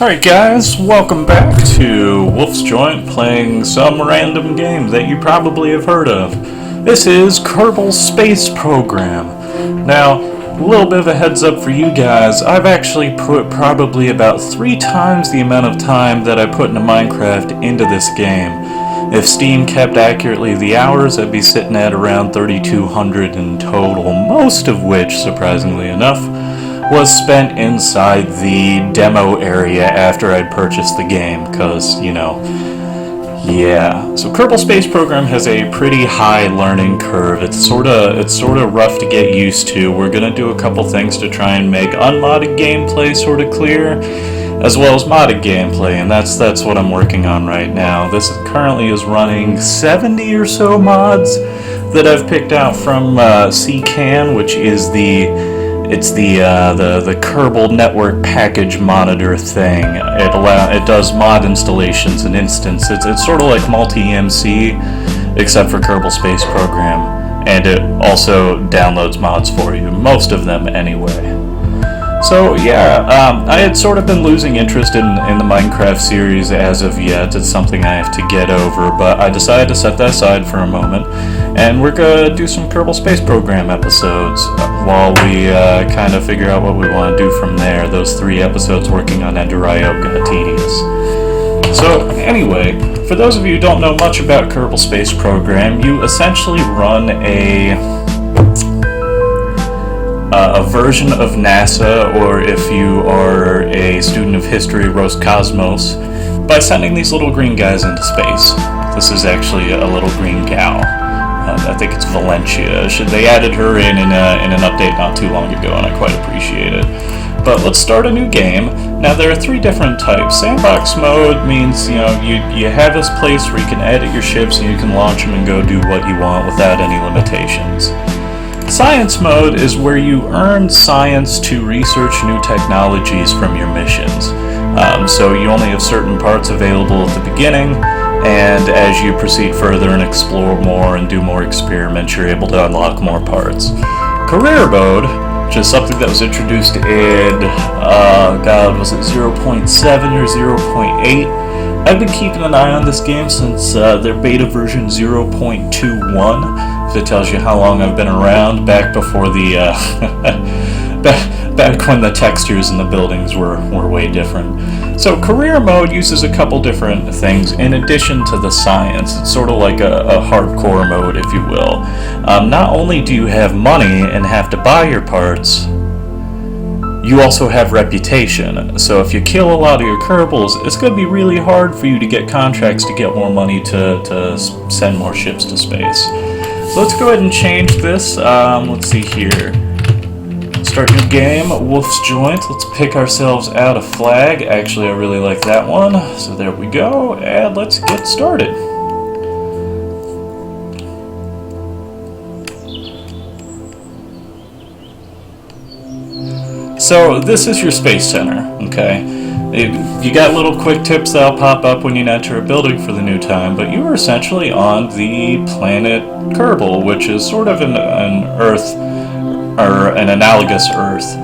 Alright guys, welcome back to Wolfsjoint, playing some random game that you probably have heard of. This is Kerbal Space Program. Now, a little bit of a heads up for you guys, I've actually put probably about 3 times the amount of time that I put into Minecraft into this game. If Steam kept accurately the hours, I'd be sitting at around 3,200 in total, most of which, surprisingly enough, was spent inside the demo area after I'd purchased the game, because, you know, yeah. So Kerbal Space Program has a pretty high learning curve. It's sort of rough to get used to. We're gonna do a couple things to try and make unmodded gameplay sort of clear, as well as modded gameplay, and that's what I'm working on right now. This currently is running 70 or so mods that I've picked out from CCAN, which is the Kerbal Network Package Monitor thing. It does mod installations and instance. It's sort of like multi-EMC, except for Kerbal Space Program, and it also downloads mods for you, most of them anyway. So yeah, I had sort of been losing interest in the Minecraft series as of yet. It's something I have to get over, but I decided to set that aside for a moment, and we're gonna do some Kerbal Space Program episodes while we kind of figure out what we want to do from there. Those 3 episodes working on Ender.io got tedious. So anyway, for those of you who don't know much about Kerbal Space Program, you essentially run a version of NASA, or if you are a student of history, Roscosmos, by sending these little green guys into space. This is actually a little green gal. I think it's Valencia. They added her in an update not too long ago, and I quite appreciate it. But let's start a new game. Now there are 3 different types. Sandbox mode means you have this place where you can edit your ships and you can launch them and go do what you want without any limitations. Science mode is where you earn science to research new technologies from your missions. So you only have certain parts available at the beginning, and as you proceed further and explore more and do more experiments, you're able to unlock more parts. Career mode, which is something that was introduced in, was it 0.7 or 0.8? I've been keeping an eye on this game since their beta version 0.21. If it tells you how long I've been around, back before the back when the textures in the buildings were way different. So career mode uses a couple different things in addition to the science. It's sort of like a hardcore mode, if you will. Not only do you have money and have to buy your parts, you also have reputation. So if you kill a lot of your Kerbals, it's going to be really hard for you to get contracts to get more money to send more ships to space. So let's go ahead and change this. Let's see here. Start new game, Wolfsjoint. Let's pick ourselves out a flag. Actually, I really like that one. So there we go, and let's get started. So this is your space center, okay? You got little quick tips that'll pop up when you enter a building for the new time, but you are essentially on the planet Kerbal, which is sort of an Earth, or an analogous Earth.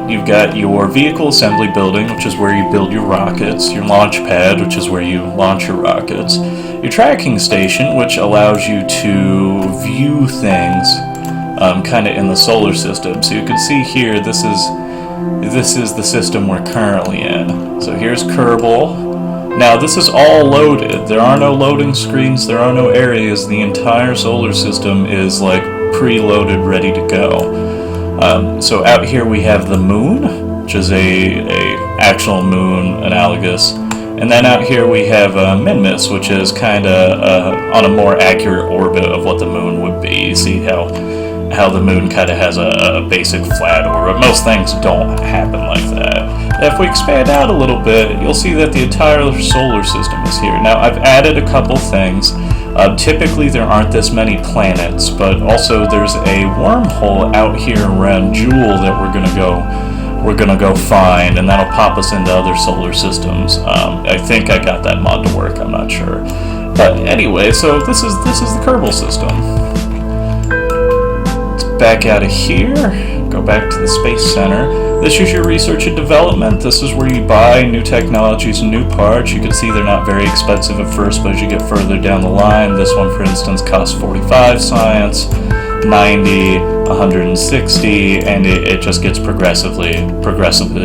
You've got your vehicle assembly building, which is where you build your rockets, your launch pad, which is where you launch your rockets, your tracking station, which allows you to view things kind of in the solar system. So you can see here, this is the system we're currently in. So here's Kerbal. Now this is all loaded. There are no loading screens, there are no areas. The entire solar system is like preloaded, ready to go. So out here we have the moon, which is a actual moon analogous. And then out here we have Minmus, which is kind of on a more accurate orbit of what the moon would be. You see how the moon kind of has a basic flat orbit. Most things don't happen like that. If we expand out a little bit, you'll see that the entire solar system is here. Now, I've added a couple things. Typically, there aren't this many planets, but also there's a wormhole out here around Jewel that we're gonna go find, and that'll pop us into other solar systems. I think I got that mod to work. I'm not sure, but anyway, so this is the Kerbal system. Back out of here, go back to the Space Center. This is your research and development. This is where you buy new technologies and new parts. You can see they're not very expensive at first, but as you get further down the line, this one, for instance, costs 45 science, 90, 160, and it just gets progressively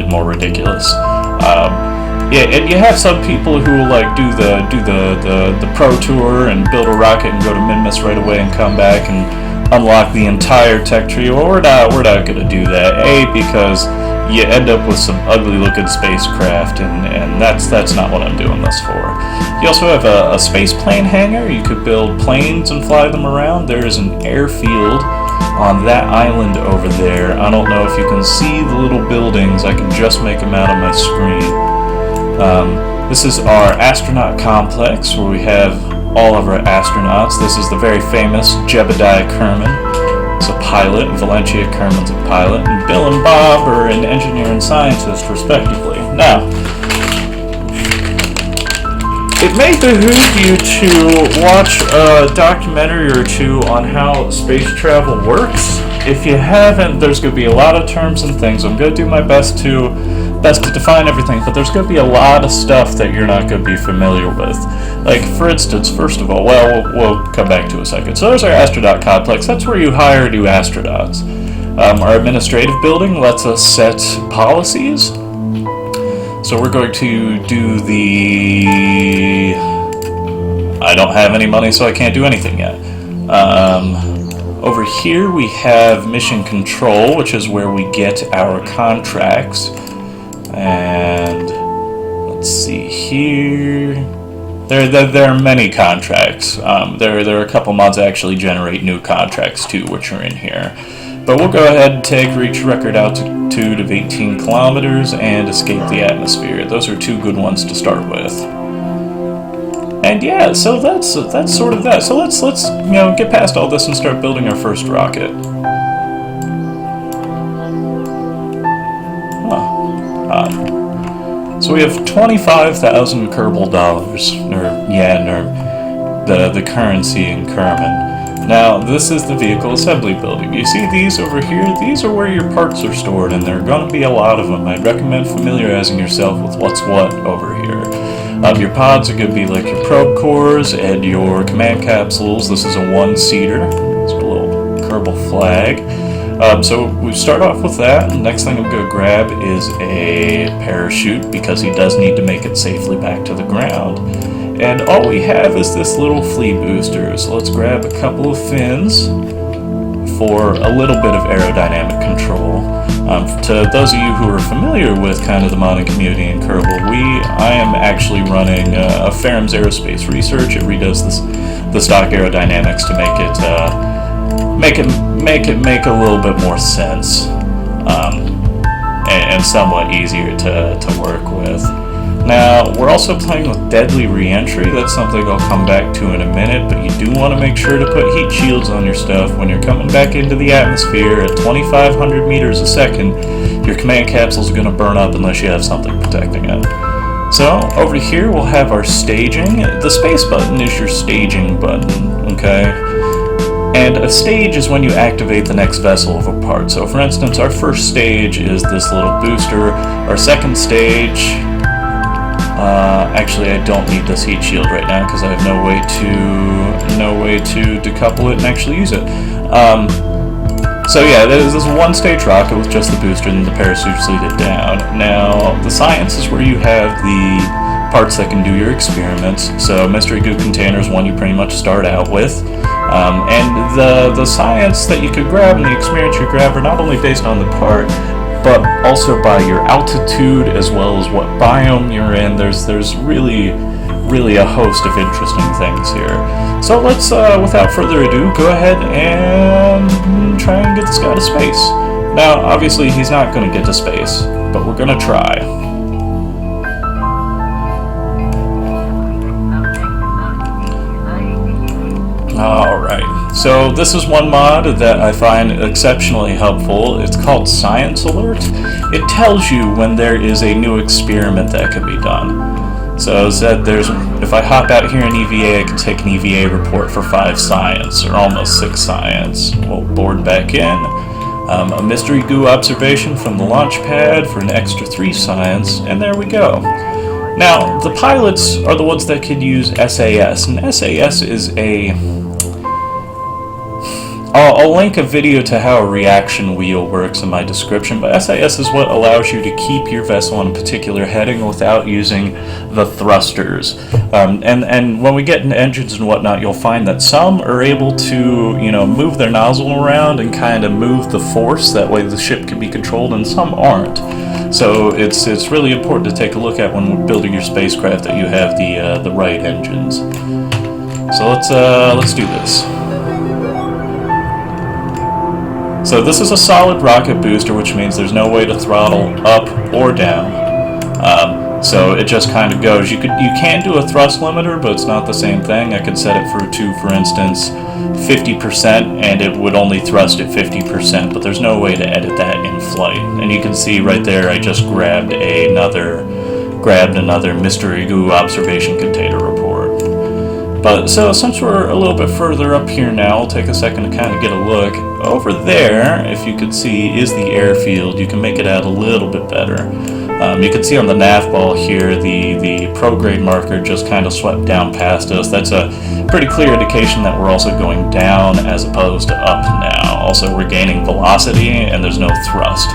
more ridiculous. Yeah, and you have some people who will like do the pro tour and build a rocket and go to Minmus right away and come back and unlock the entire tech tree. Well, we're not going to do that. A, because you end up with some ugly looking spacecraft, and that's not what I'm doing this for. You also have a space plane hangar. You could build planes and fly them around. There is an airfield on that island over there. I don't know if you can see the little buildings. I can just make them out on my screen. This is our astronaut complex where we have all of our astronauts. This is the very famous Jebediah Kerman. He's a pilot, and Valentia Kerman's a pilot, and Bill and Bob are an engineer and scientist, respectively. Now, it may behoove you to watch a documentary or two on how space travel works. If you haven't, there's going to be a lot of terms and things. I'm going to do my best to define everything, but there's going to be a lot of stuff that you're not going to be familiar with. Like, for instance, first of all, we'll come back to a second. So there's our astronaut complex. That's where you hire new astronauts. Our administrative building lets us set policies. So we're going to do the... I don't have any money, so I can't do anything yet. Over here we have mission control, which is where we get our contracts. And let's see here. There are many contracts. There are a couple mods that actually generate new contracts too, which are in here. But we'll go ahead and take reach record altitude of 18 kilometers and escape the atmosphere. Those are two good ones to start with. And yeah, so that's sort of that. So let's get past all this and start building our first rocket. So we have 25,000 Kerbal dollars, or yen, or the currency in Kerman. Now, this is the vehicle assembly building. You see these over here? These are where your parts are stored, and there are going to be a lot of them. I'd recommend familiarizing yourself with what's what over here. Your pods are going to be like your probe cores and your command capsules. This is a one-seater. It's a little Kerbal flag. So we start off with that. The next thing I'm going to grab is a parachute because he does need to make it safely back to the ground. And all we have is this little flea booster. So let's grab a couple of fins for a little bit of aerodynamic control. To those of you who are familiar with kind of the modding community in Kerbal, I am actually running a Ferrum's Aerospace Research. It redoes the stock aerodynamics to make a little bit more sense, and somewhat easier to work with. Now, we're also playing with deadly re-entry. That's something I'll come back to in a minute, but you do want to make sure to put heat shields on your stuff. When you're coming back into the atmosphere at 2,500 meters a second, your command capsule is going to burn up unless you have something protecting it. So, over here we'll have our staging. The space button is your staging button, okay? And a stage is when you activate the next vessel of a part. So for instance, our first stage is this little booster. Our second stage, actually I don't need this heat shield right now because I have no way to decouple it and actually use it. So yeah, there's this one stage rocket with just the booster and the parachutes lead it down. Now, the science is where you have the parts that can do your experiments. So mystery goo container is one you pretty much start out with. And the science that you could grab and the experience you grab are not only based on the part, but also by your altitude as well as what biome you're in. There's really a host of interesting things here. So let's, without further ado, go ahead and try and get this guy to space. Now, obviously he's not going to get to space, but we're going to try. Alright, so this is one mod that I find exceptionally helpful. It's called Science Alert. It tells you when there is a new experiment that can be done. So it said if I hop out here in EVA, I can take an EVA report for 5 science, or almost 6 science. We'll board back in. a mystery goo observation from the launch pad for an extra 3 science, and there we go. Now, the pilots are the ones that can use SAS, and SAS is I'll link a video to how a reaction wheel works in my description, but SAS is what allows you to keep your vessel on a particular heading without using the thrusters. And when we get into engines and whatnot, you'll find that some are able to, move their nozzle around and kind of move the force, that way the ship can be controlled, and some aren't. So it's really important to take a look at when building your spacecraft that you have the right engines. So let's do this. So this is a solid rocket booster, which means there's no way to throttle up or down. So it just kind of goes. You can do a thrust limiter, but it's not the same thing. I could set it for instance, 50%, and it would only thrust at 50%, but there's no way to edit that in flight. And you can see right there, I just grabbed another mystery goo observation container report. But so since we're a little bit further up here now, I'll take a second to kind of get a look. Over there, if you could see, is the airfield. You can make it out a little bit better. You can see on the nav ball here, the prograde marker just kind of swept down past us. That's a pretty clear indication that we're also going down as opposed to up now. Also, we're gaining velocity and there's no thrust.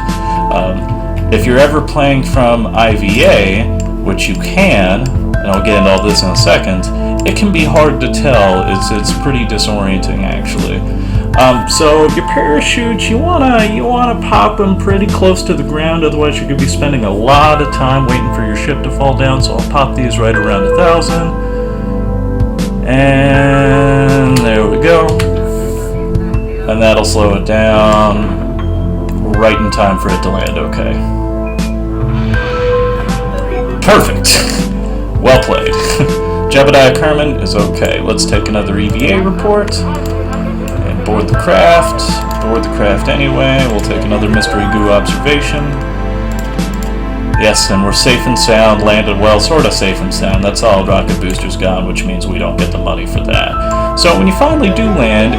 If you're ever playing from IVA, which you can, and I'll get into all this in a second, it can be hard to tell. It's pretty disorienting, actually. So your parachutes, you wanna pop them pretty close to the ground, otherwise you're gonna be spending a lot of time waiting for your ship to fall down. So I'll pop these right around 1,000, and there we go. And that'll slow it down right in time for it to land. Okay. Perfect. Well played. Jebediah Kerman is okay. Let's take another EVA report. And board the craft. Board the craft anyway. We'll take another mystery goo observation. Yes, and we're safe and sound. Landed well, sort of safe and sound. That solid rocket booster's gone, which means we don't get the money for that. So when you finally do land,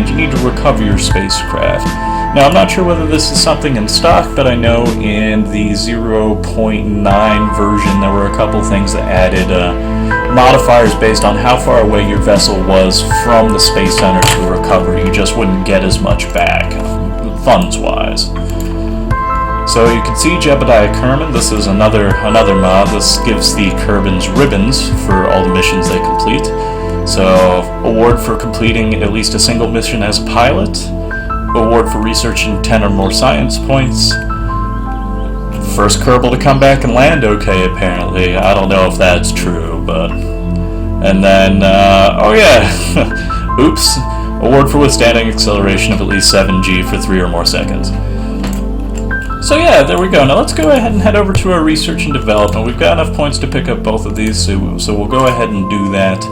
you need to recover your spacecraft. Now, I'm not sure whether this is something in stock, but I know in the 0.9 version there were a couple things that added modifiers based on how far away your vessel was from the Space Center to recover. You just wouldn't get as much back, funds-wise. So you can see Jebediah Kerman. This is another mod. This gives the Kerbals ribbons for all the missions they complete. So, award for completing at least a single mission as a pilot. Award for researching 10 or more science points. First Kerbal to come back and land okay, apparently. I don't know if that's true, but... And then, oh yeah, oops. Award for withstanding acceleration of at least 7G for 3 or more seconds. So yeah, there we go. Now let's go ahead and head over to our research and development. We've got enough points to pick up both of these, so we'll go ahead and do that.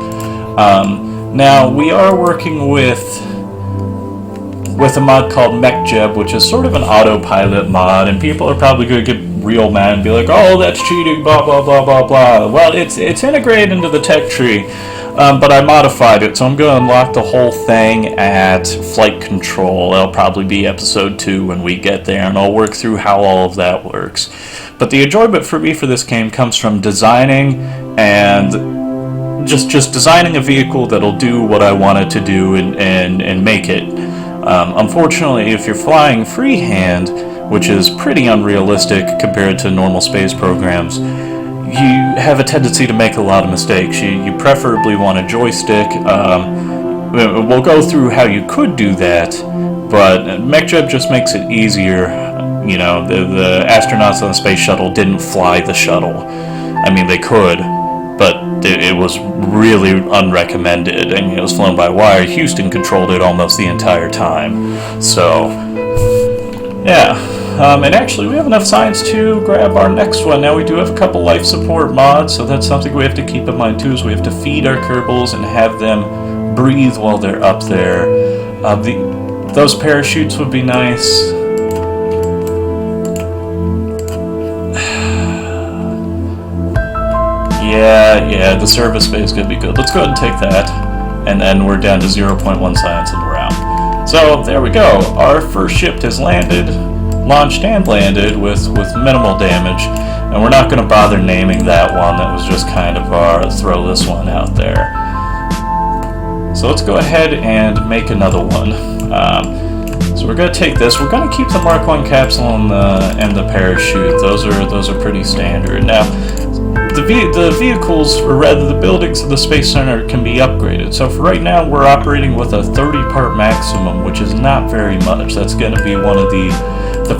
Now, we are working with a mod called MechJeb, which is sort of an autopilot mod, and people are probably going to get real mad and be like, oh, that's cheating, blah, blah, blah, blah, blah. Well, it's integrated into the tech tree, but I modified it, so I'm going to unlock the whole thing at flight control. That'll probably be episode 2 when we get there, and I'll work through how all of that works. But the enjoyment for me for this game comes from designing and just designing a vehicle that'll do what I want it to do and make it. Unfortunately, if you're flying freehand, which is pretty unrealistic compared to normal space programs, you have a tendency to make a lot of mistakes. You preferably want a joystick. We'll go through how you could do that, but MechJeb just makes it easier. You know, the astronauts on the space shuttle didn't fly the shuttle. I mean, they could, but it was really unrecommended, and it was flown by wire. Houston controlled it almost the entire time. So, yeah. And actually, we have enough science to grab our next one. Now, we do have a couple life support mods, so that's something we have to keep in mind too, is we have to feed our Kerbals and have them breathe while they're up there. Those parachutes would be nice. Yeah, the service bay is going to be good. Let's go ahead and take that, and then we're down to 0.1 science and we're out. So there we go. Our first ship has launched and landed with minimal damage. And we're not going to bother naming that one. That was just kind of our throw this one out there. So let's go ahead and make another one. So we're going to take this. We're going to keep the Mark 1 capsule and the parachute. Those are pretty standard. Now, the vehicles, or rather the buildings of the Space Center, can be upgraded. So for right now, we're operating with a 30-part maximum, which is not very much. That's going to be one of the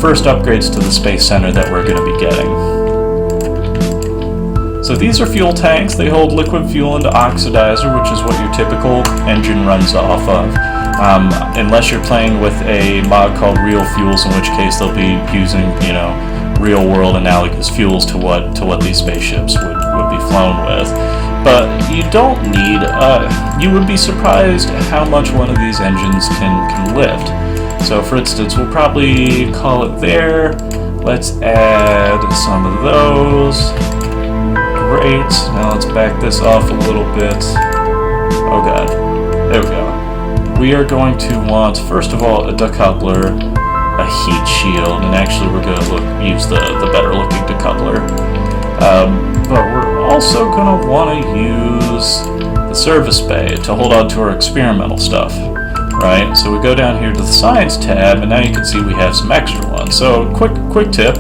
first upgrades to the Space Center that we're going to be getting. So these are fuel tanks. They hold liquid fuel into oxidizer, which is what your typical engine runs off of. Unless you're playing with a mod called Real Fuels, in which case they'll be using, real-world analogous fuels to what these spaceships would be flown with. But you don't need. You would be surprised how much one of these engines can lift. So, for instance, we'll probably call it there. Let's add some of those. Great. Now let's back this off a little bit. Oh god. There we go. We are going to want, first of all, a decoupler, a heat shield, and actually we're going to use the better looking decoupler. But we're also going to want to use the service bay to hold on to our experimental stuff. Right? So we go down here to the science tab, and now you can see we have some extra ones. So quick tip.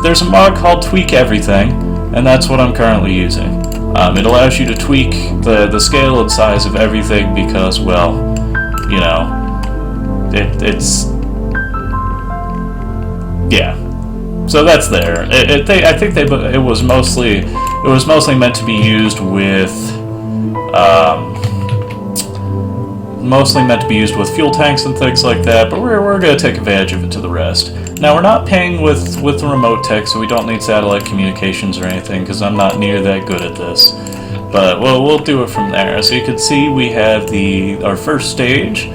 There's a mod called Tweak Everything. And that's what I'm currently using. It allows you to tweak the scale and size of everything because, well, it's yeah. So that's there. I think it was mostly meant to be used with fuel tanks and things like that. But we're going to take advantage of it to the rest. Now, we're not paying with the remote tech, so we don't need satellite communications or anything, because I'm not near that good at this. But, well, we'll do it from there. So you can see we have our first stage.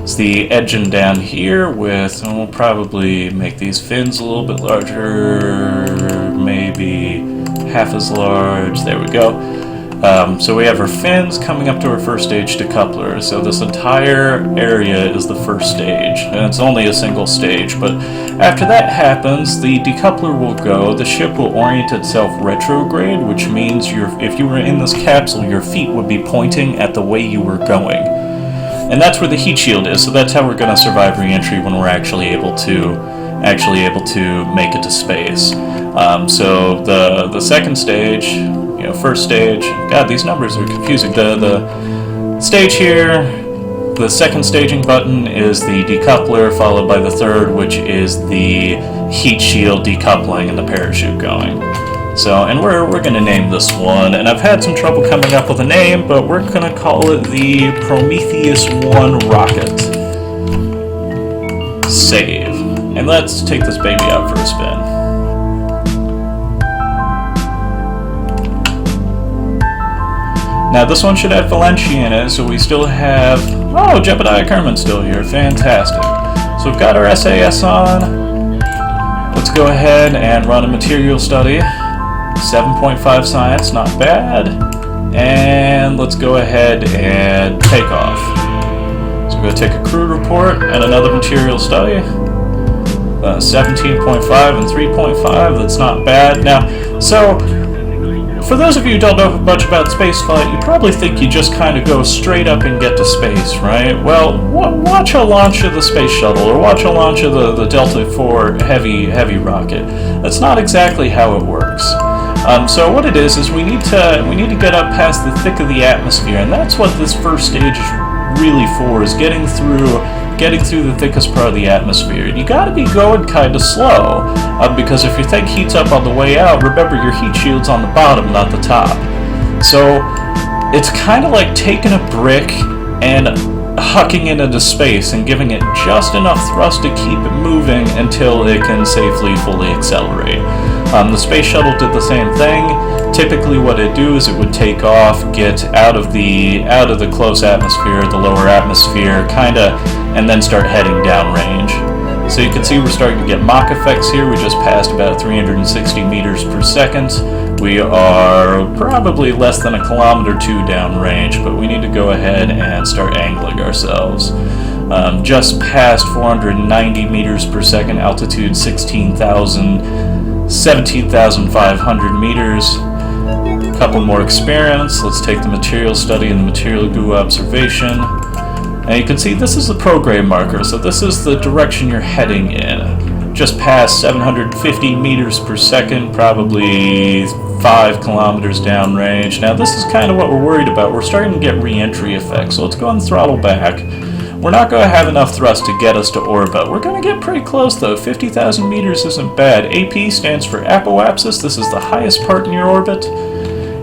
It's the engine down here with, and we'll probably make these fins a little bit larger, maybe half as large. There we go. So we have our fins coming up to our first stage decoupler. So this entire area is the first stage, and it's only a single stage. But after that happens, the decoupler will go, the ship will orient itself retrograde, which means if you were in this capsule, your feet would be pointing at the way you were going. And that's where the heat shield is, so that's how we're going to survive re-entry when we're actually able to make it to space. So the second stage, first stage, god, these numbers are confusing. The stage here, the second staging button is the decoupler, followed by the third, which is the heat shield decoupling and the parachute going. So, and we're going to name this one, and I've had some trouble coming up with a name, but we're going to call it the Prometheus 1 rocket. Save. And let's take this baby out for a spin. Now this one should have Valencia in it, so we still have... Oh, Jebediah Kerman's still here. Fantastic. So we've got our SAS on. Let's go ahead and run a material study. 7.5 science, not bad. And let's go ahead and take off. So we're going to take a crew report and another material study. 17.5 and 3.5, that's not bad. Now, so... For those of you who don't know much about spaceflight, you probably think you just kind of go straight up and get to space, right? Well, watch a launch of the space shuttle, or watch a launch of the Delta IV heavy rocket. That's not exactly how it works. So what it is we need to get up past the thick of the atmosphere, and that's what this first stage is really for, is getting through the thickest part of the atmosphere. You gotta be going kind of slow, because if your thing heats up on the way out, remember your heat shield's on the bottom, not the top. So it's kind of like taking a brick and hucking it into space and giving it just enough thrust to keep it moving until it can safely fully accelerate. The space shuttle did the same thing. Typically what it'd do is it would take off, get out of the close atmosphere, the lower atmosphere, and then start heading downrange. So you can see we're starting to get Mach effects here. We just passed about 360 meters per second. We are probably less than 1.2 kilometers downrange, but we need to go ahead and start angling ourselves. just past 490 meters per second, altitude 17,500 meters. A couple more experiments. Let's take the material study and the material goo observation. And you can see this is the prograde marker, so this is the direction you're heading in. Just past 750 meters per second, probably 5 kilometers downrange. Now this is kind of what we're worried about. We're starting to get re-entry effects, so let's go and throttle back. We're not going to have enough thrust to get us to orbit. We're going to get pretty close though. 50,000 meters isn't bad. AP stands for apoapsis. This is the highest part in your orbit.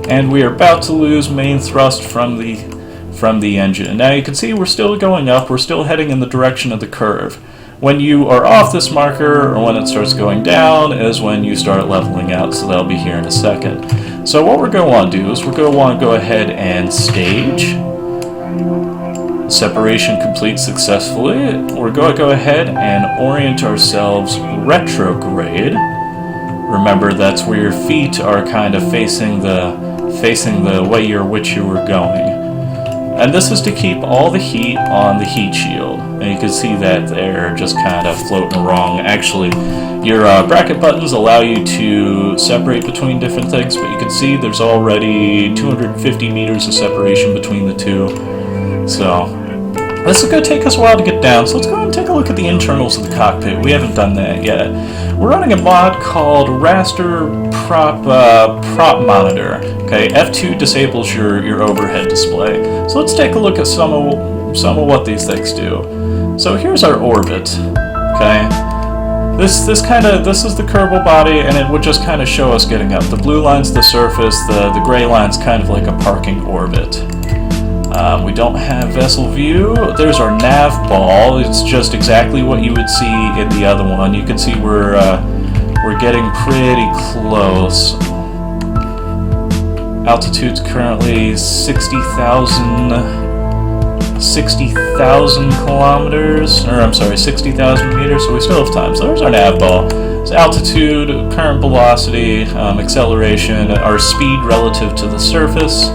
And we are about to lose main thrust from the engine. Now you can see we're still going up. We're still heading in the direction of the curve. When you are off this marker, or when it starts going down, is when you start leveling out, so that'll be here in a second. So what we're going to want to do is we're going to want to go ahead and stage. Separation complete successfully. We're going to go ahead and orient ourselves retrograde. Remember, that's where your feet are kind of facing the way which you were going. And this is to keep all the heat on the heat shield. And you can see that they're just kind of floating wrong. Actually, your bracket buttons allow you to separate between different things, but you can see there's already 250 meters of separation between the two. So this is going to take us a while to get down, so let's go ahead and take a look at the internals of the cockpit. We haven't done that yet. We're running a mod called Raster Prop Monitor. Okay, F2 disables your overhead display. So let's take a look at some of what these things do. So here's our orbit. Okay, this is the Kerbal body, and it would just kind of show us getting up. The blue line's the surface. The gray line's kind of like a parking orbit. We don't have vessel view. There's our nav ball. It's just exactly what you would see in the other one. You can see we're getting pretty close. Altitude's currently 60,000 kilometers, or I'm sorry, 60,000 meters, so we still have time. So there's our nav ball. It's altitude, current velocity, acceleration, our speed relative to the surface,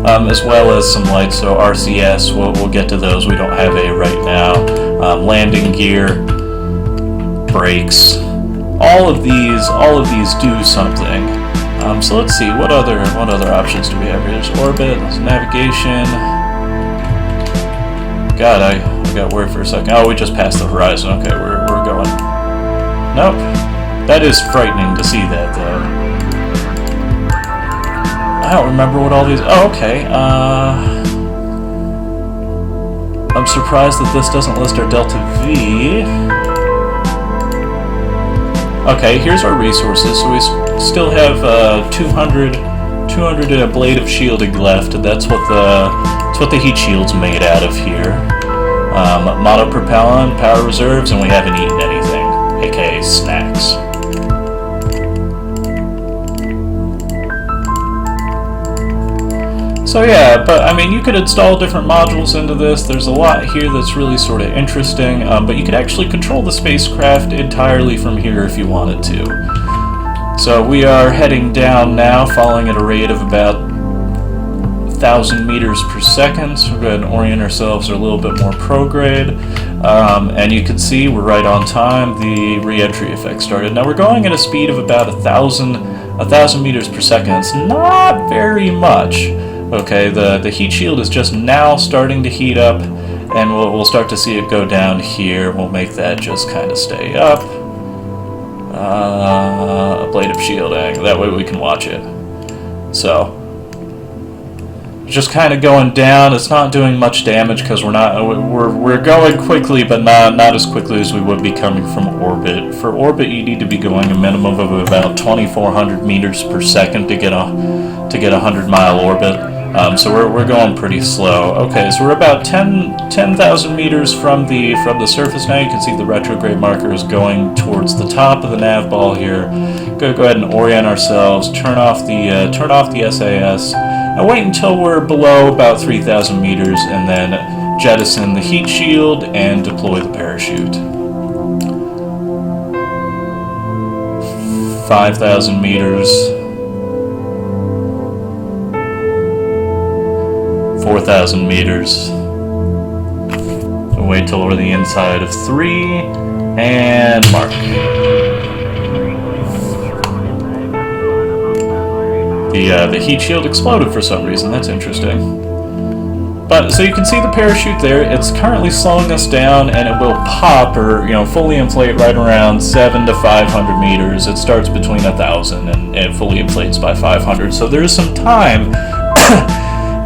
as well as some lights, so RCS, we'll get to those. We don't have A right now. Landing gear, brakes, all of these do something. So let's see, what other options do we have here? There's orbit, there's navigation. God, I got worried for a second. Oh, we just passed the horizon. Okay, we're going. Nope. That is frightening to see that, though. I don't remember what all these... Oh, okay. I'm surprised that this doesn't list our delta V. Okay, here's our resources. So we still have 200 and a blade of shielding left, and that's what the heat shield's made out of here. Monopropellant, power reserves, and we haven't eaten anything, aka snacks. So yeah, but I mean, you could install different modules into this. There's a lot here that's really sort of interesting, but you could actually control the spacecraft entirely from here if you wanted to. So we are heading down now, falling at a rate of about 1,000 meters per second. So we're going to orient ourselves a little bit more prograde. And you can see we're right on time. The re-entry effect started. Now we're going at a speed of about 1,000 meters per second. It's not very much. Okay, the heat shield is just now starting to heat up, and we'll start to see it go down here. We'll make that just kind of stay up. A blade of shielding. That way we can watch it. So, just kind of going down. It's not doing much damage because we're going quickly, but not as quickly as we would be coming from orbit. For orbit, you need to be going a minimum of about 2,400 meters per second to get a 100-mile orbit. So we're going pretty slow. Okay, so we're about 10,000 meters from the surface now. You can see the retrograde marker is going towards the top of the nav ball here. Go ahead and orient ourselves. Turn off the SAS. Now wait until we're below about 3,000 meters, and then jettison the heat shield and deploy the parachute. 5,000 meters. 4,000 meters. wait till we're the inside of 3, and mark. The heat shield exploded for some reason. That's interesting. But so you can see the parachute there. It's currently slowing us down, and it will pop or fully inflate right around 700 to 500 meters. It starts between 1,000 and it fully inflates by 500. So there is some time.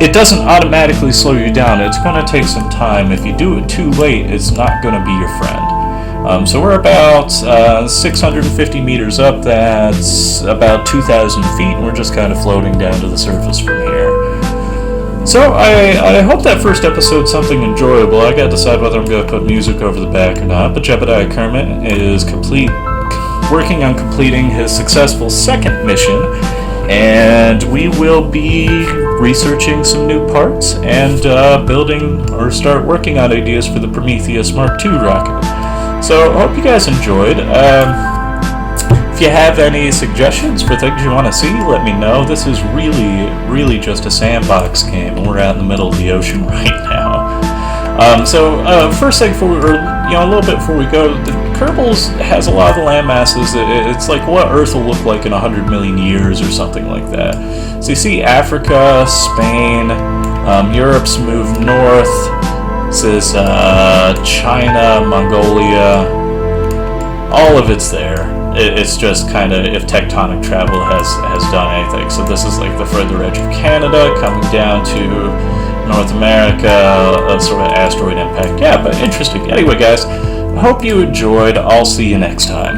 It doesn't automatically slow you down. It's going to take some time. If you do it too late, it's not going to be your friend. So we're about 650 meters up. That's about 2,000 feet, and we're just kind of floating down to the surface from here. So I hope that first episode's something enjoyable. I got to decide whether I'm going to put music over the back or not, but Jebediah Kermit is working on completing his successful second mission, and we will be researching some new parts and building or start working on ideas for the Prometheus Mark II rocket. So I hope you guys enjoyed. If you have any suggestions for things you want to see, let me know. This is really just a sandbox game, and we're out in the middle of the ocean right now. First thing a little bit before we go, the Kerbal has a lot of the land masses. It's like what Earth will look like in 100 million years or something like that. So you see Africa, Spain, Europe's moved north. This is China, Mongolia. All of it's there. It's just kind of if tectonic travel has done anything. So this is like the further edge of Canada coming down to North America, a sort of asteroid impact. Yeah, but interesting. Anyway, guys, I hope you enjoyed. I'll see you next time.